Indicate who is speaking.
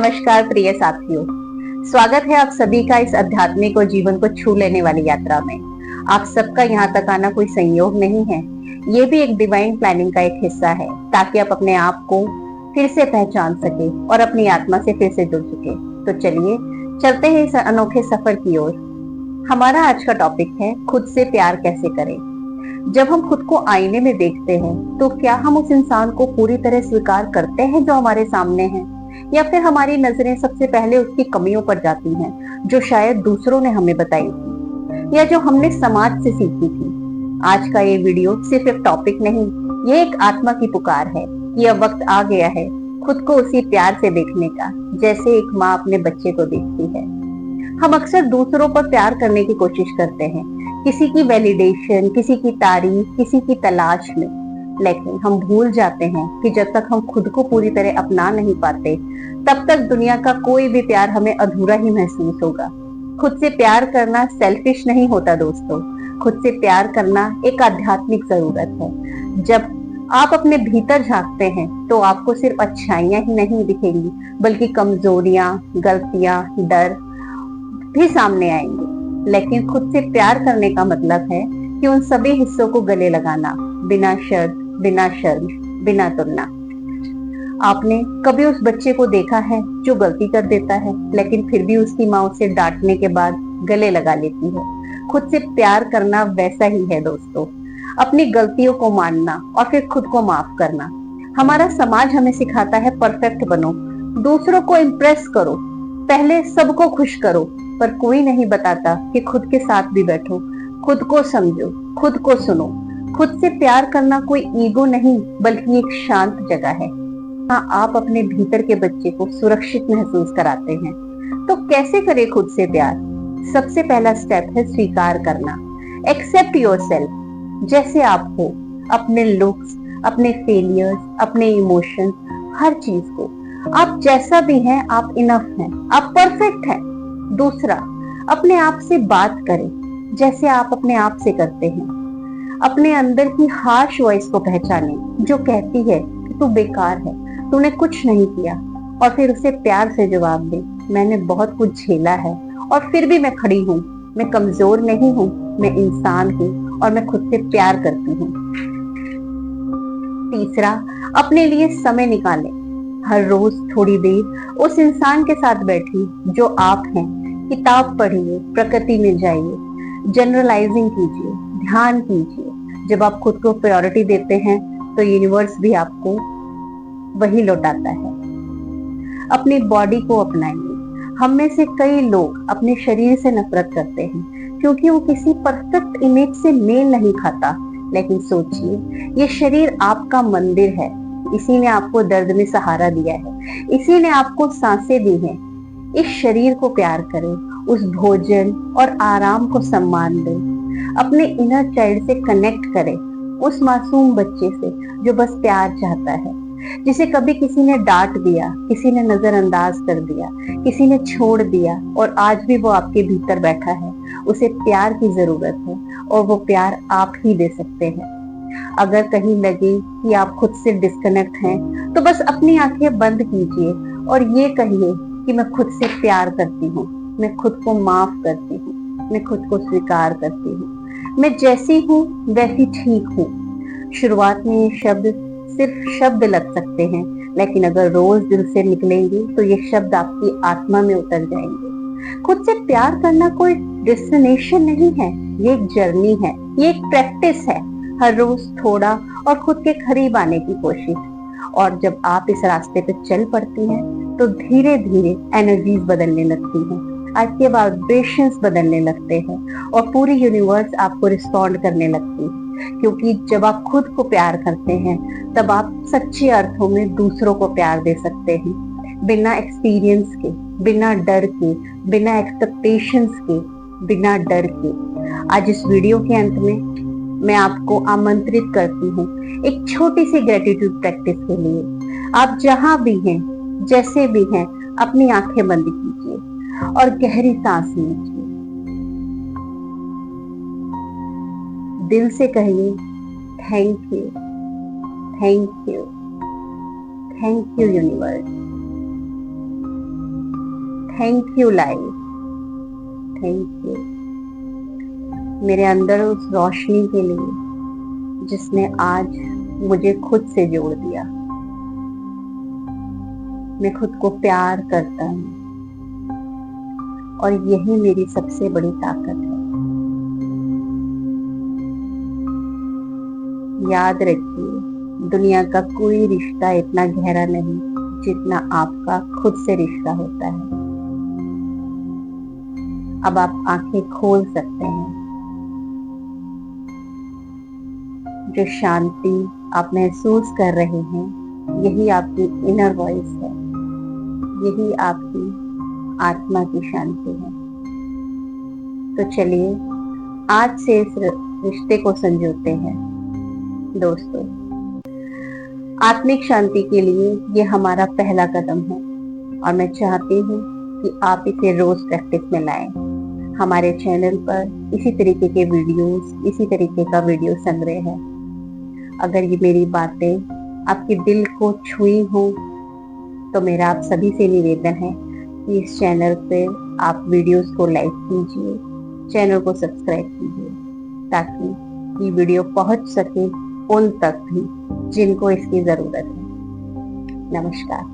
Speaker 1: नमस्कार प्रिय साथियों। स्वागत है आप सभी का इस आध्यात्मिक और जीवन को छू लेने वाली यात्रा में। आप सबका यहाँ तक आना कोई संयोग नहीं है, ये भी एक डिवाइन प्लानिंग का एक हिस्सा है, ताकि आप अपने आप को फिर से पहचान सके और अपनी आत्मा से फिर से जुड़ सके। तो चलिए चलते हैं इस अनोखे सफर की ओर। हमारा आज का टॉपिक है खुद से प्यार कैसे करें। जब हम खुद को आईने में देखते हैं तो क्या हम उस इंसान को पूरी तरह स्वीकार करते हैं जो हमारे सामने है, या फिर हमारी नजरें सबसे पहले उसकी कमियों पर जाती हैं जो शायद दूसरों ने हमें बताई थी या जो हमने समाज से सीखी थी। आज का ये वीडियो सिर्फ एक टॉपिक नहीं, ये एक आत्मा की पुकार है। यह वक्त आ गया है खुद को उसी प्यार से देखने का जैसे एक माँ अपने बच्चे को देखती है। हम अक्सर दूसरों पर प्यार करने की कोशिश करते हैं, किसी की वैलिडेशन, किसी की तारीफ, किसी की तलाश में, लेकिन हम भूल जाते हैं कि जब तक हम खुद को पूरी तरह अपना नहीं पाते तब तक दुनिया का कोई भी प्यार हमें अधूरा ही महसूस होगा। खुद से प्यार करना सेल्फिश नहीं होता दोस्तों, खुद से प्यार करना एक आध्यात्मिक जरूरत है। जब आप अपने भीतर झांकते हैं तो आपको सिर्फ अच्छाइयां ही नहीं दिखेंगी, बल्कि कमजोरियां, गलतियां, डर भी सामने आएंगे। लेकिन खुद से प्यार करने का मतलब है कि उन सभी हिस्सों को गले लगाना, बिना शर्त, बिना शर्म, बिना तुलना। आपने कभी उस बच्चे को देखा है जो गलती कर देता है लेकिन फिर भी उसकी माँ उसे डांटने के बाद गले लगा लेती है? खुद से प्यार करना वैसा ही है दोस्तों, अपनी गलतियों को मानना और फिर खुद को माफ करना। हमारा समाज हमें सिखाता है परफेक्ट बनो, दूसरों को इम्प्रेस करो, पहले सबको खुश करो, पर कोई नहीं बताता कि खुद के साथ भी बैठो, खुद को समझो, खुद को सुनो। खुद से प्यार करना कोई ईगो नहीं, बल्कि एक शांत जगह है। हाँ, आप अपने भीतर के बच्चे को सुरक्षित महसूस कराते हैं। तो कैसे करें खुद से प्यार? सबसे पहला स्टेप है स्वीकार करना। एक्सेप्ट योरसेल्फ जैसे आप हो, अपने लुक्स, अपने फेलियर्स, अपने इमोशंस, हर चीज को। आप जैसा भी हैं, आप इनफ हैं, आप परफेक्ट हैं। दूसरा, अपने आप से बात करें जैसे आप अपने आप से करते हैं। अपने अंदर की हार्श वॉइस को पहचानें जो कहती है कि तू बेकार है, तूने कुछ नहीं किया, और फिर उसे प्यार से जवाब दे, मैंने बहुत कुछ झेला है और फिर भी मैं खड़ी हूँ, मैं कमजोर नहीं हूँ, मैं इंसान हूँ और मैं खुद से प्यार करती हूँ। तीसरा, अपने लिए समय निकालें। हर रोज थोड़ी देर उस इंसान के साथ बैठिए जो आप हैं। किताब पढ़िए, प्रकृति में जाइए, जनरलाइजिंग कीजिए, ध्यान कीजिए। जब आप खुद को प्रायोरिटी देते हैं तो यूनिवर्स भी आपको वही लौटाता है। अपनी बॉडी को अपनाइए। हम में से कई लोग अपने शरीर से नफरत करते हैं क्योंकि वो किसी परफेक्ट इमेज से मेल नहीं खाता। लेकिन सोचिए, ये शरीर आपका मंदिर है, इसी ने आपको दर्द में सहारा दिया है, इसी ने आपको सांसें दी हैं। इस शरीर को प्यार करें, उस भोजन और आराम को सम्मान दें। अपने इनर चाइल्ड से कनेक्ट करें, उस मासूम बच्चे से जो बस प्यार चाहता है, जिसे कभी किसी ने डांट दिया, किसी ने नजरअंदाज कर दिया, किसी ने छोड़ दिया, और आज भी वो आपके भीतर बैठा है। उसे प्यार की जरूरत है और वो प्यार आप ही दे सकते हैं। अगर कहीं लगे कि आप खुद से डिस्कनेक्ट हैं, तो बस अपनी आंखें बंद कीजिए और ये कहिए कि मैं खुद से प्यार करती हूँ, मैं खुद को माफ करती हूँ, मैं खुद को स्वीकार करती हूँ, मैं जैसी हूँ वैसी ठीक हूँ। शुरुआत में ये शब्द सिर्फ शब्द लग सकते हैं, लेकिन अगर रोज दिल से निकलेंगे तो ये शब्द आपकी आत्मा में उतर जाएंगे। खुद से प्यार करना कोई डेस्टिनेशन नहीं है, ये एक जर्नी है, ये एक प्रैक्टिस है। हर रोज थोड़ा और खुद के करीब आने की कोशिश। और जब आप इस रास्ते पे चल पड़ती हैं तो धीरे धीरे एनर्जीज बदलने लगती हैं, आपके वाइब्रेशंस बदलने लगते हैं और पूरी यूनिवर्स आपको रिस्पॉन्ड करने लगती है। क्योंकि जब आप खुद को प्यार करते हैं तब आप सच्चे अर्थों में दूसरों को प्यार दे सकते हैं, बिना एक्सपीरियंस के, बिना डर के, बिना एक्सपेक्टेशंस के, बिना डर के। आज इस वीडियो के अंत में मैं आपको आमंत्रित करती हूँ एक छोटी सी ग्रेटिट्यूड प्रैक्टिस के लिए। आप जहां भी हैं, जैसे भी हैं, अपनी आंखें बंद कीजिए और गहरी सांस लीजिए। दिल से कहिए, thank you, thank you, thank you universe. Thank you life, thank you मेरे अंदर उस रोशनी के लिए जिसने आज मुझे खुद से जोड़ दिया। मैं खुद को प्यार करता हूँ और यही मेरी सबसे बड़ी ताकत है। याद रखिए, दुनिया का कोई रिश्ता इतना गहरा नहीं जितना आपका खुद से रिश्ता होता है। अब आप आंखें खोल सकते हैं। जो शांति आप महसूस कर रहे हैं, यही आपकी इनर वॉइस है, यही आपकी आत्मा की शांति है। तो चलिए आज से इस रिश्ते को संजोते हैं। दोस्तों, आत्मिक शांति के लिए ये हमारा पहला कदम है और मैं चाहती हूँ कि आप इसे रोज प्रैक्टिस में लाएं। हमारे चैनल पर इसी तरीके के वीडियोस, इसी तरीके का वीडियो संग्रह है। अगर ये मेरी बातें आपके दिल को छुई हो तो मेरा आप सभी से निवेदन है कि इस चैनल पे आप वीडियोस को लाइक कीजिए, चैनल को सब्सक्राइब कीजिए, ताकि ये वीडियो पहुंच सके उन तक भी जिनको इसकी जरूरत है। नमस्कार।